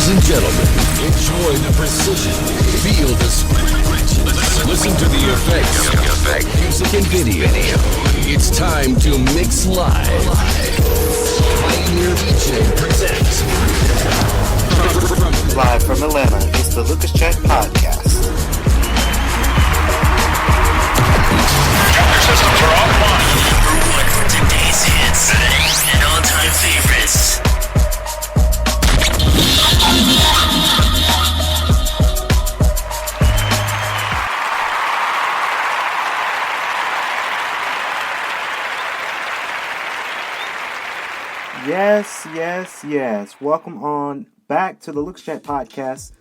Ladies and gentlemen, enjoy the precision, feel the scratch, listen to the effects, music and video. It's time to mix live. Pioneer DJ presents. Live from Atlanta, it's the Lucas Chat Podcast. Computer systems are offline. Number one for today's hits and all-time favorites. Yes. Welcome on back to the Lucas Chat Podcast.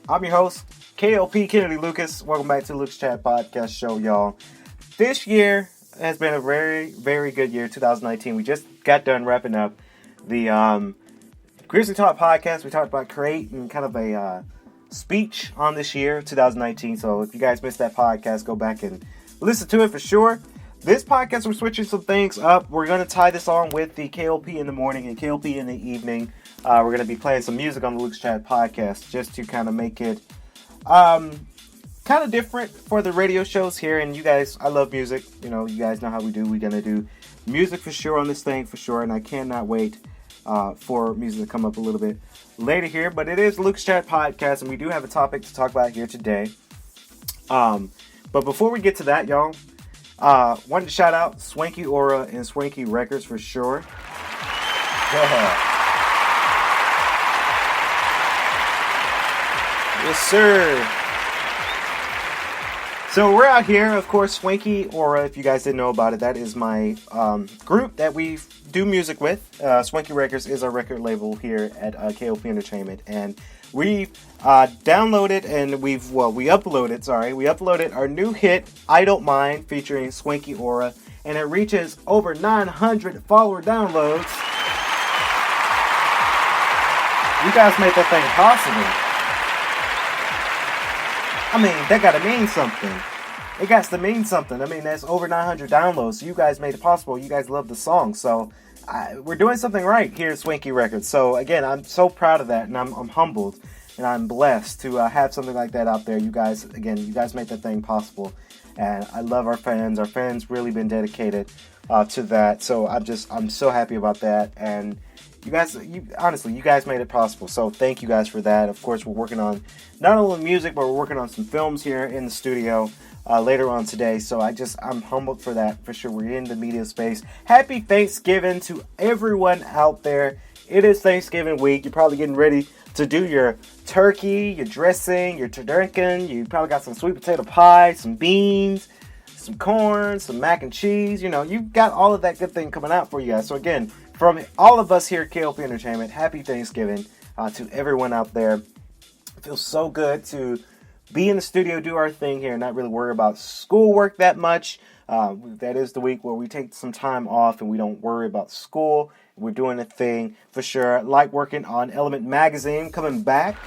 I'm your host, K.L.P. Kennedy Lucas. Welcome back to the Lucas Chat Podcast show, y'all. This year has been a very, very good year, 2019. We just got done wrapping up the Grizzly Talk Podcast. We talked about creating kind of a speech on this year, 2019. So if you guys missed that podcast, go back and listen to it for sure. This podcast, we're switching some things up. We're going to tie this on with the K.L.P. in the morning and K.L.P. in the evening. We're going to be playing some music on the Lucas Chat Podcast just to kind of make it kind of different for the radio shows here. And you guys, I love music. You know, you guys know how we do. We're going to do music for sure on this thing for sure. And I cannot wait for music to come up a little bit later here. But it is the Lucas Chat Podcast, and we do have a topic to talk about here today. But before we get to that, y'all, wanted to shout out Swanky Aura and Swanky Records for sure. Yeah. Yes, sir. So we're out here, of course, Swanky Aura, if you guys didn't know about it, that is my group that we do music with. Swanky Records is our record label here at K.L.P. Entertainment, and we've downloaded and we uploaded our new hit, I Don't Mind, featuring Swanky Aura, and it reaches over 900 follower downloads. You guys made that thing possible. I mean, that gotta mean something. It got to mean something. I mean, that's over 900 downloads. So you guys made it possible. You guys love the song. So we're doing something right here at Swanky Records. So again, I'm so proud of that, and I'm humbled, and I'm blessed to have something like that out there. You guys made that thing possible, and I love our fans. Our fans really been dedicated to that. So I'm so happy about that, and you guys made it possible. So thank you guys for that. Of course, we're working on not only music, but we're working on some films here in the studio later on today. So I'm humbled for that for sure. We're in the media space. Happy Thanksgiving to everyone out there. It is Thanksgiving week. You're probably getting ready to do your turkey, your dressing, your turducken. You probably got some sweet potato pie, some beans, some corn, some mac and cheese. You know, you've got all of that good thing coming out for you guys. So again, from all of us here at K.L.P. Entertainment, happy Thanksgiving to everyone out there. It feels so good to be in the studio, do our thing here, and not really worry about schoolwork that much. That is the week where we take some time off and we don't worry about school. We're doing a thing for sure. Like working on Element Magazine, coming back.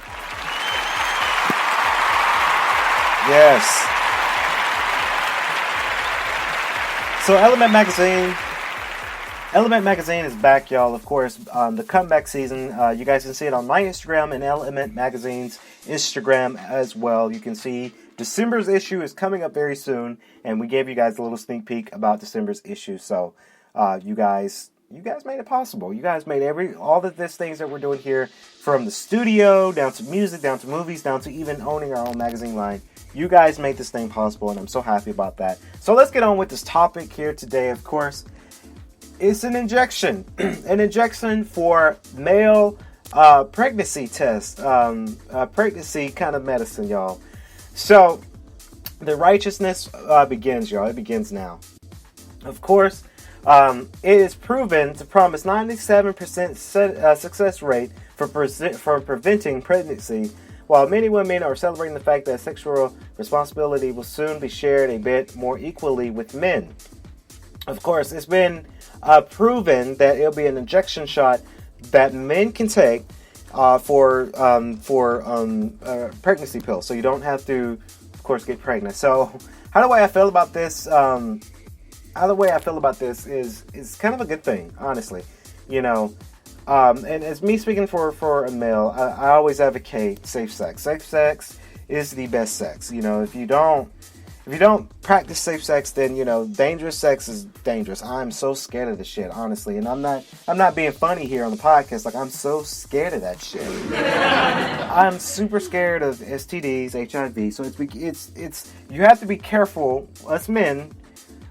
Yes. So Element Magazine is back, y'all. Of course, the comeback season. You guys can see it on my Instagram and Element Magazine's Instagram as well. You can see December's issue is coming up very soon, and we gave you guys a little sneak peek about December's issue. So, you guys made it possible. You guys made all of these things that we're doing here, from the studio down to music, down to movies, down to even owning our own magazine line. You guys made this thing possible, and I'm so happy about that. So let's get on with this topic here today. Of course, it's an injection. An injection for male pregnancy test. Pregnancy kind of medicine, y'all. So, the righteousness begins, y'all. It begins now. Of course, it is proven to promise 97% success rate for preventing pregnancy, while many women are celebrating the fact that sexual responsibility will soon be shared a bit more equally with men. Of course, it's been proven that it'll be an injection shot that men can take for pregnancy pills, so you don't have to, of course, get pregnant. So, how the way I feel about this, is kind of a good thing, honestly. You know, And as me speaking for a male, I always advocate safe sex. Safe sex is the best sex. You know, if you don't practice safe sex, then, you know, dangerous sex is dangerous. I'm so scared of this shit, honestly. And I'm not being funny here on the podcast. Like, I'm so scared of that shit. I'm super scared of STDs, HIV. So it's you have to be careful, us men,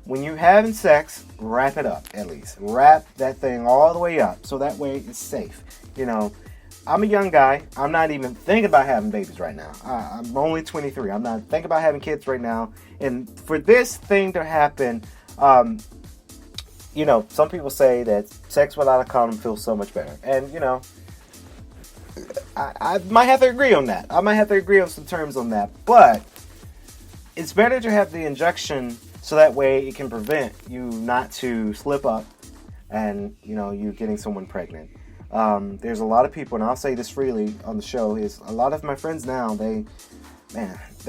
when you're having sex, wrap it up, at least. Wrap that thing all the way up, so that way it's safe. You know, I'm a young guy. I'm not even thinking about having babies right now. I'm only 23. I'm not thinking about having kids right now. And for this thing to happen, you know, some people say that sex without a condom feels so much better. And, you know, I might have to agree on that. I might have to agree on some terms on that. But it's better to have the injection so that way it can prevent you not to slip up and, you know, you getting someone pregnant. There's a lot of people, and I'll say this freely on the show, is a lot of my friends now, they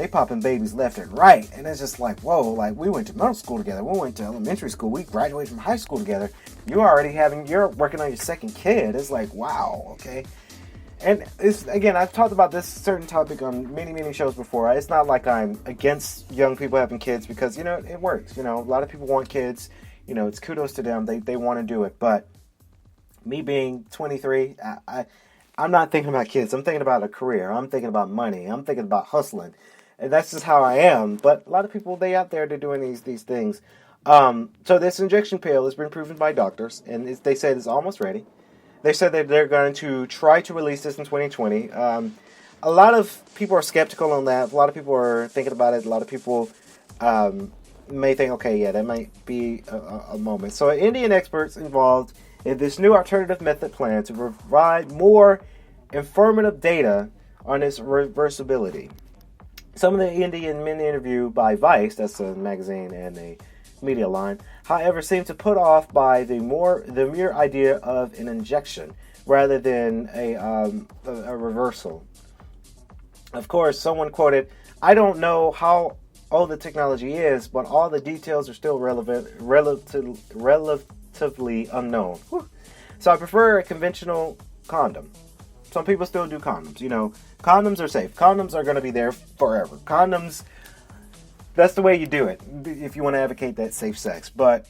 popping babies left and right. And it's just like, whoa, like, we went to middle school together. We went to elementary school. We graduated from high school together. You're working on your second kid. It's like, wow, okay. And it's, again, I've talked about this certain topic on many, many shows before. It's not like I'm against young people having kids because, you know, it works. You know, a lot of people want kids. You know, it's kudos to them. They want to do it. But me being 23, I'm not thinking about kids. I'm thinking about a career. I'm thinking about money. I'm thinking about hustling. And that's just how I am. But a lot of people, they out there, they're doing these things. So this injection pill has been proven by doctors. And they said it's almost ready. They said that they're going to try to release this in 2020. A lot of people are skeptical on that. A lot of people are thinking about it. A lot of people may think, okay, yeah, that might be a moment. So Indian experts involved in this new alternative method plan to provide more informative data on its reversibility. Some of the Indian men interviewed by Vice, that's a magazine and a media line, however, seem to put off by the mere idea of an injection rather than a reversal. Of course, someone quoted, "I don't know how old the technology is, but all the details are still relatively unknown. Whew. So I prefer a conventional condom." Some people still do condoms. You know, condoms are safe. Condoms are going to be there forever. Condoms, that's the way you do it if you want to advocate that safe sex. But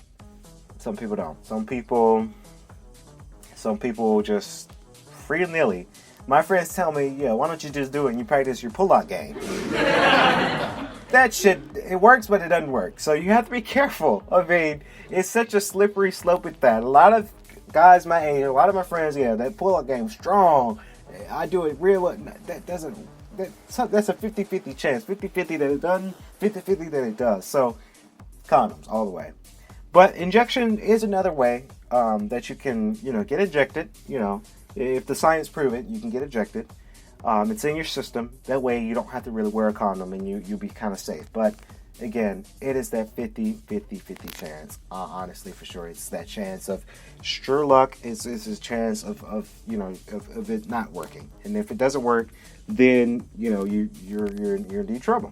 some people don't. Some people just free-nilly. My friends tell me, yeah, why don't you just do it and you practice your pull-out game? That shit, it works, but it doesn't work. So you have to be careful. I mean, it's such a slippery slope with that. A lot of guys my age, a lot of my friends, yeah, that pull-out game's strong. I do it real well. That's a 50-50 chance. 50-50 that it doesn't, 50-50 that it does. So, condoms all the way. But injection is another way that you can, you know, get injected. You know, if the science prove it, you can get injected. It's in your system. That way you don't have to really wear a condom and you'll be kind of safe. But again, it is that 50-50 chance. Honestly, for sure. It's that chance of sure luck. It's a chance of it not working. And if it doesn't work, then, you know, you're in deep trouble.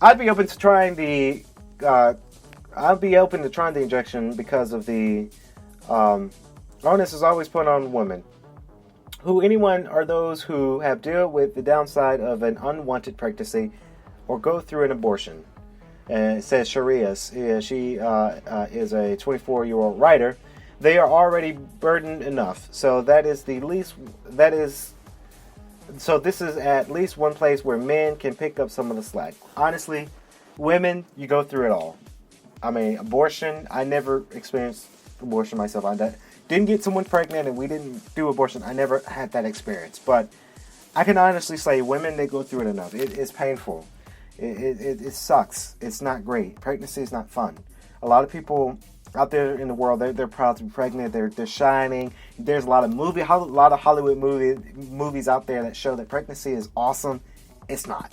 I'd be open to trying the injection because of the onus is always put on women. Anyone are those who have dealt with the downside of an unwanted pregnancy or go through an abortion. And it says Sharias. She is a 24-year-old writer. They are already burdened enough. So this is at least one place where men can pick up some of the slack. Honestly, women, you go through it all. I mean, abortion, I never experienced abortion myself. I didn't get someone pregnant and we didn't do abortion. I never had that experience. But I can honestly say women, they go through it enough. It's painful. It sucks. It's not great. Pregnancy is not fun. A lot of people out there in the world, they're proud to be pregnant. They're shining. There's a lot of Hollywood movies out there that show that pregnancy is awesome. It's not.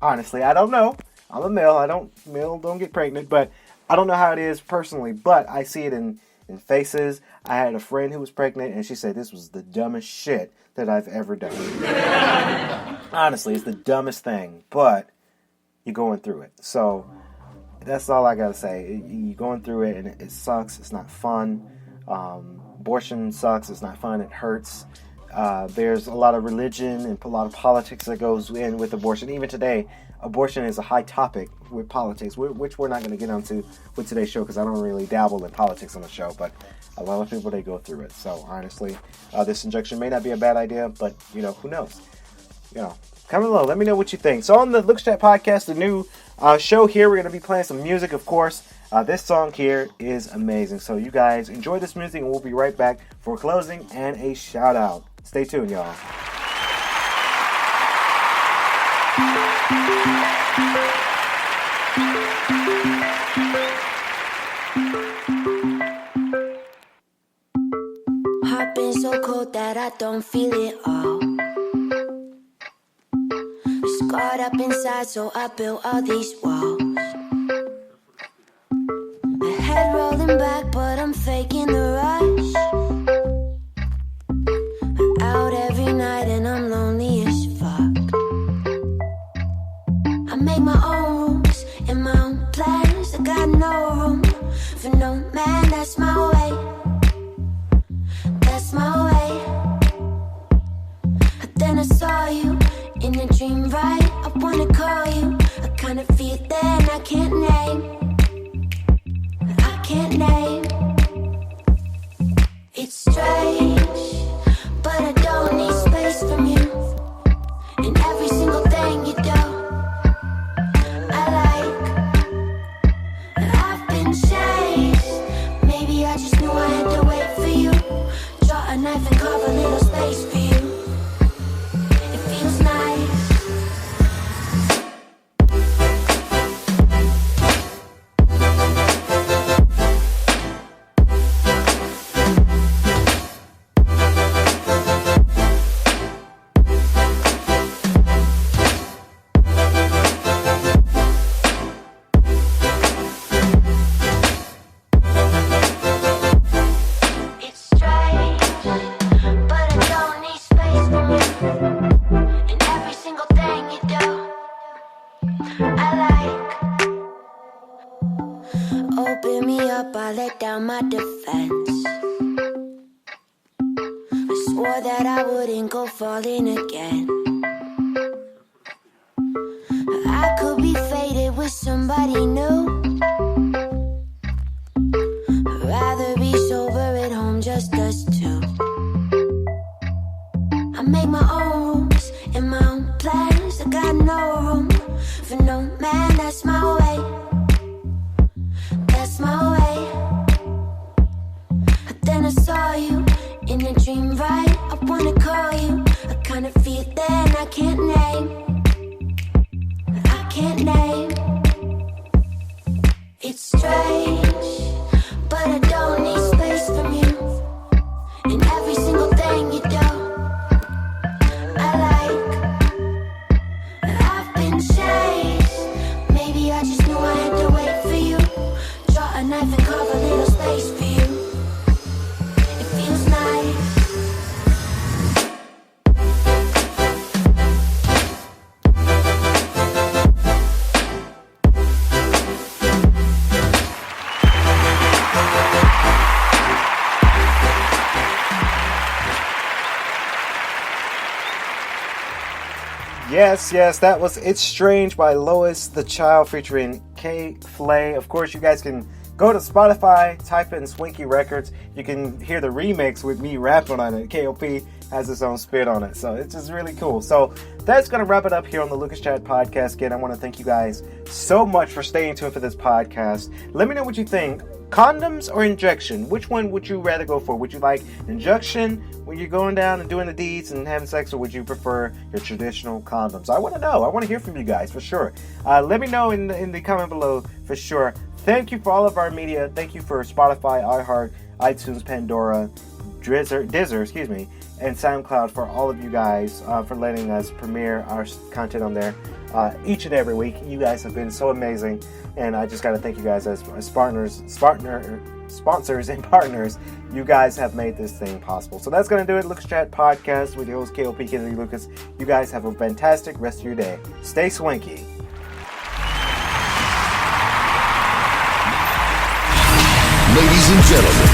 Honestly, I don't know. I'm a male. Male don't get pregnant, but I don't know how it is personally. But I see it in faces. I had a friend who was pregnant, and she said this was the dumbest shit that I've ever done. Honestly, it's the dumbest thing, but you're going through it. So that's all I gotta say. You're going through it, and it sucks. It's not fun. Abortion sucks. It's not fun. It hurts. There's a lot of religion and a lot of politics that goes in with abortion. Even today, abortion is a high topic with politics, which we're not going to get onto with today's show because I don't really dabble in politics on the show, but a lot of people, they go through it. So honestly, this injection may not be a bad idea, but who knows? Comment below. Let me know what you think. So on the Lucas Chat podcast, the new show here, we're going to be playing some music, of course. This song here is amazing. So you guys enjoy this music, and we'll be right back for closing and a shout out. Stay tuned, y'all. Heart been so cold that I don't feel it all. Scarred up inside, so I built all these walls. My head rolling back, but I'm faking the rush. Out every night and I'm lonely as fuck. I make my own rules and my own plans. I got no room for no man. That's my way. That's my way. Then I saw you in a dream, right? I wanna call you. I kinda feel that I can't name. I can't name. It's strange, but I don't need space from you. And every single thing you do, I like. I've been chased. Maybe I just knew I had to wait for you. Draw a knife and carve a little space for you. It feels nice. Open me up, I let down my defense. I swore that I wouldn't go falling again. I could be faded with somebody new. I'd rather be sober at home, just us two. I make my own rules and my own plans. I got no room for no man. That's my way. That's my way. Then I saw you in a dream, right? I wanna call you. I kinda feel that I can't name. I can't name. It's strange, but I don't need space from you. And every single thing you do, I like. I've been chased. Maybe I just knew I had to wait for you. Draw a knife and carve a little space for you. It feels nice. Yes, that was It's Strange by Lois the Child featuring K.L.P. Of course, you guys can go to Spotify, type in Swanky Records. You can hear the remix with me rapping on it. K.L.P. has his own spit on it, so it's just really cool. So that's going to wrap it up here on the Lucas Chat podcast. Again, I want to thank you guys so much for staying tuned for this podcast. Let me know what you think. Condoms or injection? Which one would you rather go for? Would you like injection when you're going down and doing the deeds and having sex, or would you prefer your traditional condoms? I want to know. I want to hear from you guys for sure. Let me know in the comment below for sure. Thank you for all of our media. Thank you for Spotify, iHeart, iTunes, Pandora, Deezer, and SoundCloud for all of you guys for letting us premiere our content on there each and every week. You guys have been so amazing, and I just got to thank you guys as sponsors and partners. You guys have made this thing possible. So that's going to do it. Lucas Chat Podcast with your host K.L.P. Kennedy Lucas. You guys have a fantastic rest of your day. Stay swanky. Ladies and gentlemen,